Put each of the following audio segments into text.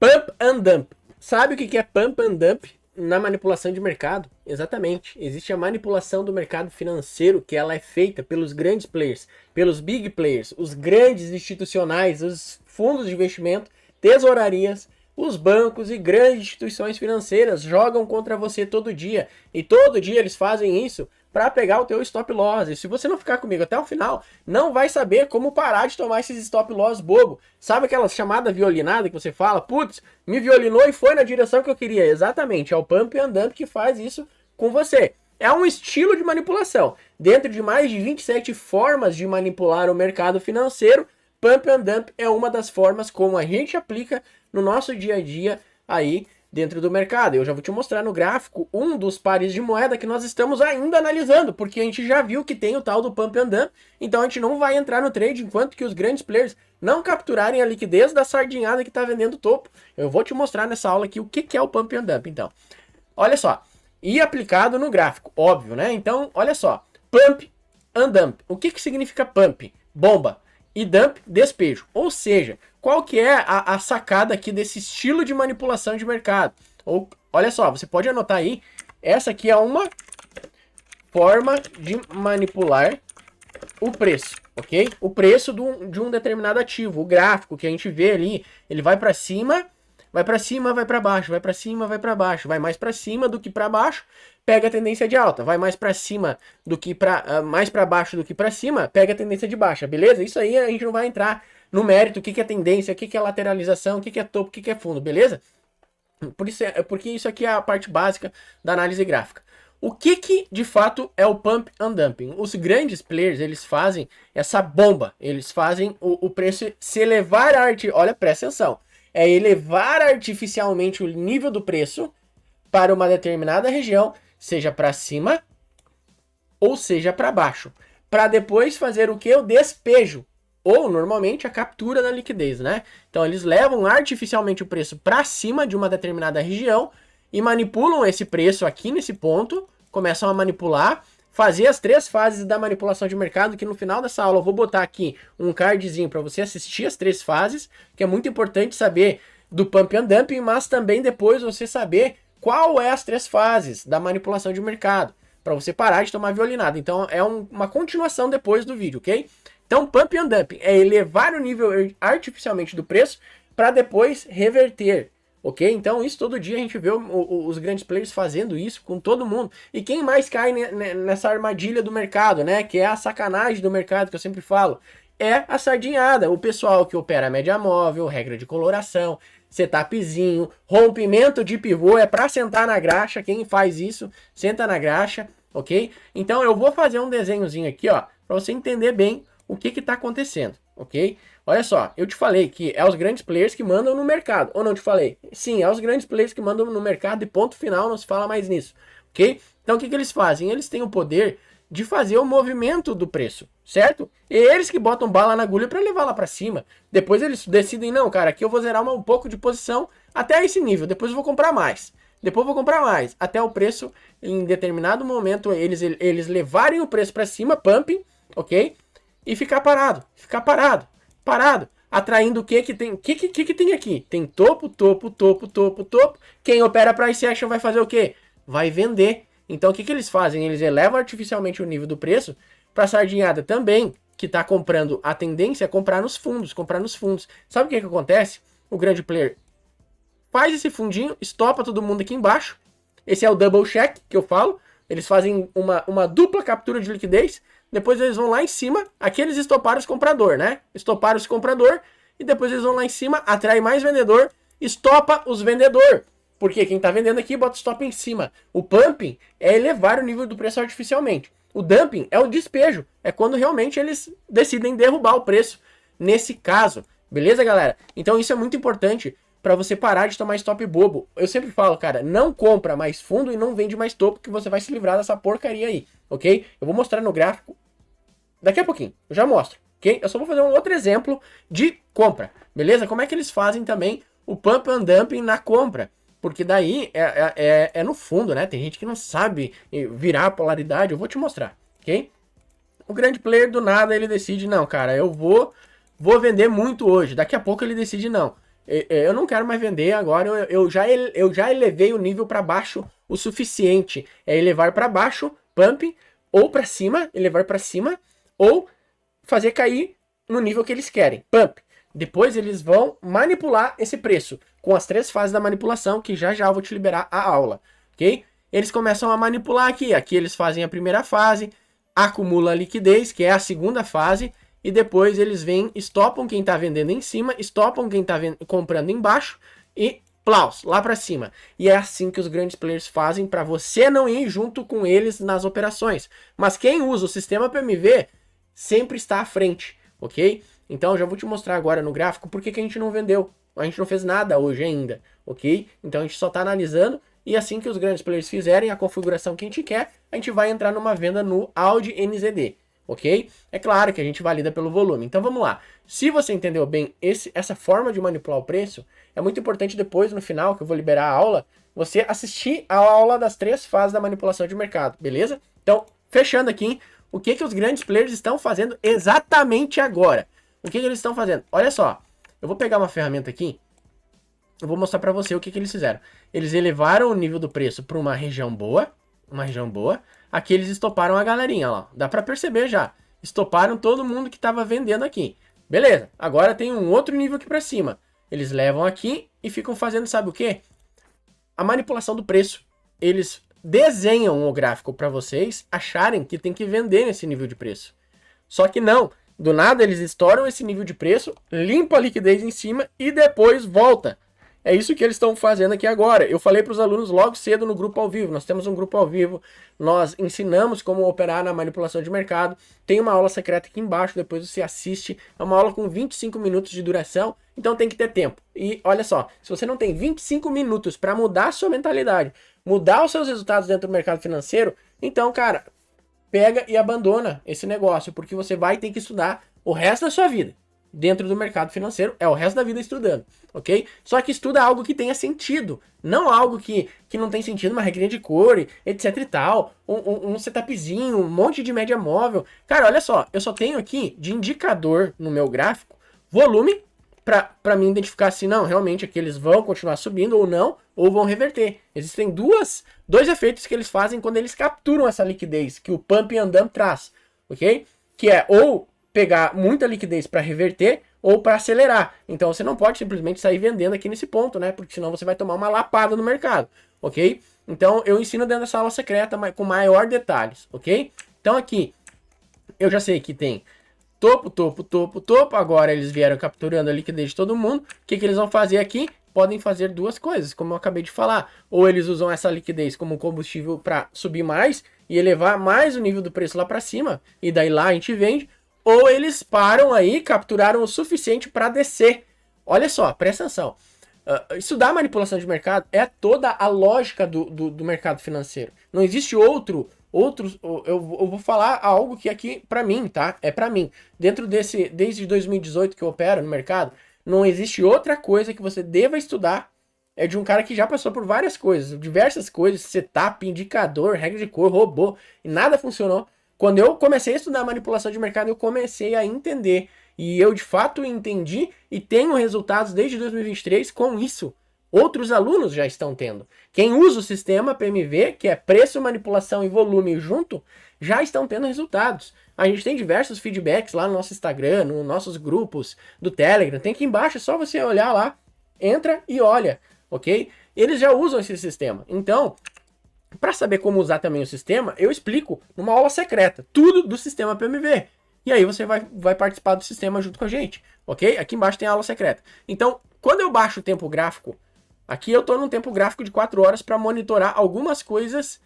Pump and dump. Sabe o que é pump and dump na manipulação de mercado? Exatamente. Existe a manipulação do mercado financeiro, que ela é feita pelos grandes players, pelos big players, os grandes institucionais, os fundos de investimento, tesourarias, os bancos e grandes instituições financeiras jogam contra você todo dia. E todo dia eles fazem isso para pegar o teu stop loss. E se você não ficar comigo até o final, não vai saber como parar de tomar esses stop loss bobo. Sabe aquela chamada violinada que você fala? Putz, me violinou e foi na direção que eu queria. Exatamente, é o pump and dump que faz isso com você. É um estilo de manipulação. Dentro de mais de 27 formas de manipular o mercado financeiro, pump and dump é uma das formas como a gente aplica no nosso dia a dia aí dentro do mercado. Eu já vou te mostrar no gráfico um dos pares de moeda que nós estamos ainda analisando, porque a gente já viu que tem o tal do pump and dump, então a gente não vai entrar no trade enquanto que os grandes players não capturarem a liquidez da sardinhada que está vendendo topo. Eu vou te mostrar nessa aula aqui o que é o pump and dump, então. Olha só, e aplicado no gráfico, óbvio, né? Então, olha só, pump and dump. O que significa pump? Bomba. E dump, despejo. Ou seja, qual que é a sacada aqui desse estilo de manipulação de mercado? Ou, olha só, você pode anotar aí, essa aqui é uma forma de manipular o preço, ok? O preço de um determinado ativo, o gráfico que a gente vê ali, ele vai para cima, vai para cima, vai para baixo, vai para cima, vai para baixo, vai mais para cima do que para baixo, pega a tendência de alta, vai mais para cima do que mais para baixo do que para cima, pega a tendência de baixa, beleza? Isso aí a gente não vai entrar no mérito, o que é tendência, o que é lateralização, o que é topo, o que é fundo, beleza? Porque isso aqui é a parte básica da análise gráfica. O que de fato é o pump and dumping? Os grandes players, eles fazem essa bomba, eles fazem o preço se elevar, olha, presta atenção, é elevar artificialmente o nível do preço para uma determinada região, seja para cima ou seja para baixo, para depois fazer o que? O despejo, ou normalmente a captura da liquidez, né? Então eles levam artificialmente o preço para cima de uma determinada região e manipulam esse preço aqui nesse ponto, começam a manipular, fazer as três fases da manipulação de mercado, que no final dessa aula eu vou botar aqui um cardzinho para você assistir as três fases, que é muito importante saber do pump and dumping, mas também depois você saber qual é as três fases da manipulação de mercado, para você parar de tomar violinada. Então é uma continuação depois do vídeo, ok? Então pump and dumping é elevar o nível artificialmente do preço para depois reverter, ok? Então isso todo dia a gente vê os grandes players fazendo isso com todo mundo. E quem mais cai nessa armadilha do mercado, né? Que é a sacanagem do mercado que eu sempre falo. É a sardinhada, o pessoal que opera a média móvel, regra de coloração, setupzinho, rompimento de pivô, é para sentar na graxa. Quem faz isso, senta na graxa, ok? Então eu vou fazer um desenhozinho aqui, ó, para você entender bem o que está acontecendo, ok? Olha só, eu te falei que é os grandes players que mandam no mercado, ou não te falei? Sim, é os grandes players que mandam no mercado e ponto final, não se fala mais nisso, ok? Então o que eles fazem? Eles têm o poder de fazer o movimento do preço, certo? E eles que botam bala na agulha para levar lá para cima. Depois eles decidem, não, cara, aqui eu vou zerar um pouco de posição até esse nível, depois eu vou comprar mais. Depois eu vou comprar mais, até o preço, em determinado momento, eles levarem o preço para cima, pumping, ok? E ficar parado, atraindo o que tem, que tem aqui? Tem topo. Quem opera price action vai fazer o quê? Vai vender. Então o que eles fazem? Eles elevam artificialmente o nível do preço para a sardinhada também, que está comprando, a tendência é comprar nos fundos. Sabe o que acontece? O grande player faz esse fundinho, estopa todo mundo aqui embaixo. Esse é o double check que eu falo. Eles fazem uma dupla captura de liquidez. Depois eles vão lá em cima, aqui eles estoparam os comprador, né? Estoparam os comprador e depois eles vão lá em cima, atrai mais vendedor, estopa os vendedor. Porque quem tá vendendo aqui bota stop em cima. O pumping é elevar o nível do preço artificialmente. O dumping é o despejo, é quando realmente eles decidem derrubar o preço nesse caso. Beleza, galera? Então isso é muito importante para você parar de tomar stop bobo. Eu sempre falo, cara, não compra mais fundo e não vende mais topo, que você vai se livrar dessa porcaria aí, ok? Eu vou mostrar no gráfico daqui a pouquinho, eu já mostro, ok? Eu só vou fazer um outro exemplo de compra, beleza? Como é que eles fazem também o pump and dumping na compra? Porque daí é no fundo, né? Tem gente que não sabe virar a polaridade, eu vou te mostrar, ok? O grande player do nada, ele decide, não, cara, eu vou vender muito hoje. Daqui a pouco ele decide, não, Eu não quero mais vender agora, eu já elevei o nível para baixo o suficiente. É elevar para baixo, pump, ou para cima, elevar para cima, ou fazer cair no nível que eles querem, pump. Depois eles vão manipular esse preço com as 3 fases da manipulação, que já eu vou te liberar a aula, ok? Eles começam a manipular aqui eles fazem a primeira fase, acumula a liquidez, que é a segunda fase, e depois eles vêm, estopam quem está vendendo em cima, estopam quem está comprando embaixo e plaus, lá para cima. E é assim que os grandes players fazem para você não ir junto com eles nas operações. Mas quem usa o sistema PMV sempre está à frente, ok? Então eu já vou te mostrar agora no gráfico por que a gente não vendeu. A gente não fez nada hoje ainda, ok? Então a gente só está analisando e assim que os grandes players fizerem a configuração que a gente quer, a gente vai entrar numa venda no Audi NZD, ok? É claro que a gente valida pelo volume. Então vamos lá. Se você entendeu bem essa forma de manipular o preço, é muito importante depois, no final, que eu vou liberar a aula, você assistir a aula das 3 fases da manipulação de mercado, beleza? Então, fechando aqui, o que os grandes players estão fazendo exatamente agora? O que eles estão fazendo? Olha só, eu vou pegar uma ferramenta aqui, eu vou mostrar para você o que eles fizeram. Eles elevaram o nível do preço para uma região boa, aqui eles estoparam a galerinha, ó. Dá para perceber já, estoparam todo mundo que estava vendendo aqui. Beleza, agora tem um outro nível aqui para cima. Eles levam aqui e ficam fazendo, sabe o que? A manipulação do preço. Eles desenham o gráfico para vocês acharem que tem que vender nesse nível de preço. Só que não. Do nada eles estouram esse nível de preço, limpa a liquidez em cima e depois volta. É isso que eles estão fazendo aqui agora. Eu falei para os alunos logo cedo no grupo ao vivo. Nós temos um grupo ao vivo. Nós ensinamos como operar na manipulação de mercado. Tem uma aula secreta aqui embaixo. Depois você assiste. É uma aula com 25 minutos de duração. Então tem que ter tempo. E olha só. Se você não tem 25 minutos para mudar a sua mentalidade, mudar os seus resultados dentro do mercado financeiro, então, cara, pega e abandona esse negócio. Porque você vai ter que estudar o resto da sua vida dentro do mercado financeiro, é o resto da vida estudando, ok? Só que estuda algo que tenha sentido, não algo que não tem sentido, uma regrinha de cor, etc e tal, um setupzinho, um monte de média móvel. Cara, olha só, eu só tenho aqui de indicador no meu gráfico, volume, para me identificar se não, realmente aqui eles vão continuar subindo ou não, ou vão reverter. Existem dois efeitos que eles fazem quando eles capturam essa liquidez, que o Pump and Dump traz, ok? Que é ou pegar muita liquidez para reverter ou para acelerar. Então você não pode simplesmente sair vendendo aqui nesse ponto, né? Porque senão você vai tomar uma lapada no mercado, ok? Então eu ensino dentro dessa aula secreta com maior detalhes, ok? Então aqui eu já sei que tem topo, topo, topo, topo. Agora eles vieram capturando a liquidez de todo mundo. O que eles vão fazer aqui? Podem fazer 2 coisas, como eu acabei de falar. Ou eles usam essa liquidez como combustível para subir mais e elevar mais o nível do preço lá para cima. E daí lá a gente vende. Ou eles param aí, capturaram o suficiente para descer. Olha só, presta atenção. Estudar manipulação de mercado é toda a lógica do mercado financeiro. Não existe outros. Eu vou falar algo que aqui para mim, tá? É para mim. Desde 2018 que eu opero no mercado, não existe outra coisa que você deva estudar. É de um cara que já passou por várias coisas, diversas coisas, setup, indicador, regra de cor, robô, e nada funcionou. Quando eu comecei a estudar manipulação de mercado, eu comecei a entender. E eu, de fato, entendi e tenho resultados desde 2023 com isso. Outros alunos já estão tendo. Quem usa o sistema PMV, que é preço, manipulação e volume junto, já estão tendo resultados. A gente tem diversos feedbacks lá no nosso Instagram, nos nossos grupos do Telegram. Tem aqui embaixo, é só você olhar lá, entra e olha, ok? Eles já usam esse sistema. Então, para saber como usar também o sistema, eu explico numa aula secreta, tudo do sistema PMV. E aí você vai participar do sistema junto com a gente, ok? Aqui embaixo tem a aula secreta. Então, quando eu baixo o tempo gráfico, aqui eu estou num tempo gráfico de 4 horas para monitorar algumas coisas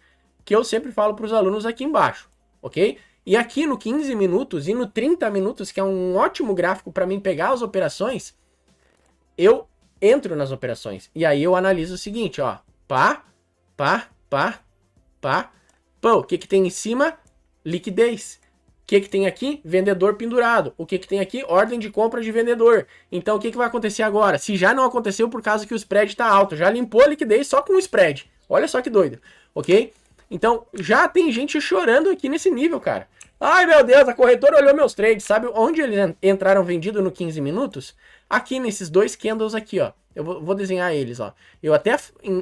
que eu sempre falo para os alunos aqui embaixo, ok? E aqui no 15 minutos e no 30 minutos, que é um ótimo gráfico para mim pegar as operações, eu entro nas operações. E aí eu analiso o seguinte, ó, pá. Pô, o que tem em cima? Liquidez. O que tem aqui? Vendedor pendurado. O que tem aqui? Ordem de compra de vendedor. Então o que vai acontecer agora? Se já não aconteceu por causa que o spread está alto, já limpou a liquidez só com o spread. Olha só que doido, ok? Então já tem gente chorando aqui nesse nível, cara. Ai meu Deus, a corretora olhou meus trades. Sabe onde eles entraram vendido no 15 minutos? aqui nesses dois candles aqui, ó. Eu vou desenhar eles, ó. Eu até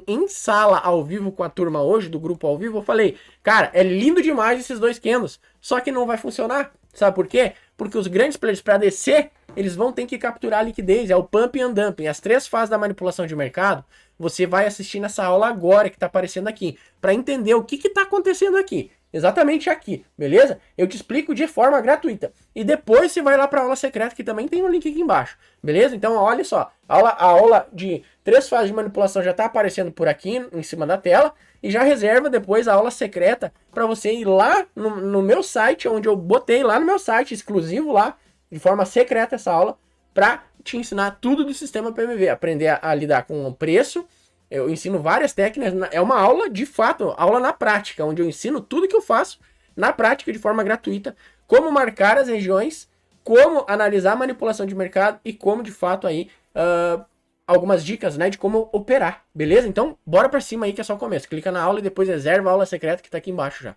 em sala ao vivo com a turma hoje, do grupo ao vivo, eu falei, cara, é lindo demais esses dois candles, só que não vai funcionar. Sabe por quê? Porque os grandes players, para descer, eles vão ter que capturar a liquidez, é o pump and dumping, as três fases da manipulação de mercado. Você vai assistir nessa aula agora que tá aparecendo aqui, para entender o que que tá acontecendo aqui. Exatamente aqui, beleza? Eu te explico de forma gratuita. E depois você vai lá para a aula secreta, que também tem um link aqui embaixo, beleza? Então, olha só, a aula de três fases de manipulação já está aparecendo por aqui em cima da tela. E já reserva depois a aula secreta para você ir lá no meu site, onde eu botei lá no meu site, exclusivo lá, de forma secreta essa aula, para te ensinar tudo do sistema PMV. Aprender a lidar com o preço. Eu ensino várias técnicas, é uma aula de fato, aula na prática, onde eu ensino tudo que eu faço na prática de forma gratuita, como marcar as regiões, como analisar a manipulação de mercado e como de fato aí algumas dicas, né, de como operar, beleza? Então, bora pra cima aí que é só o começo. Clica na aula e depois reserva a aula secreta que tá aqui embaixo já.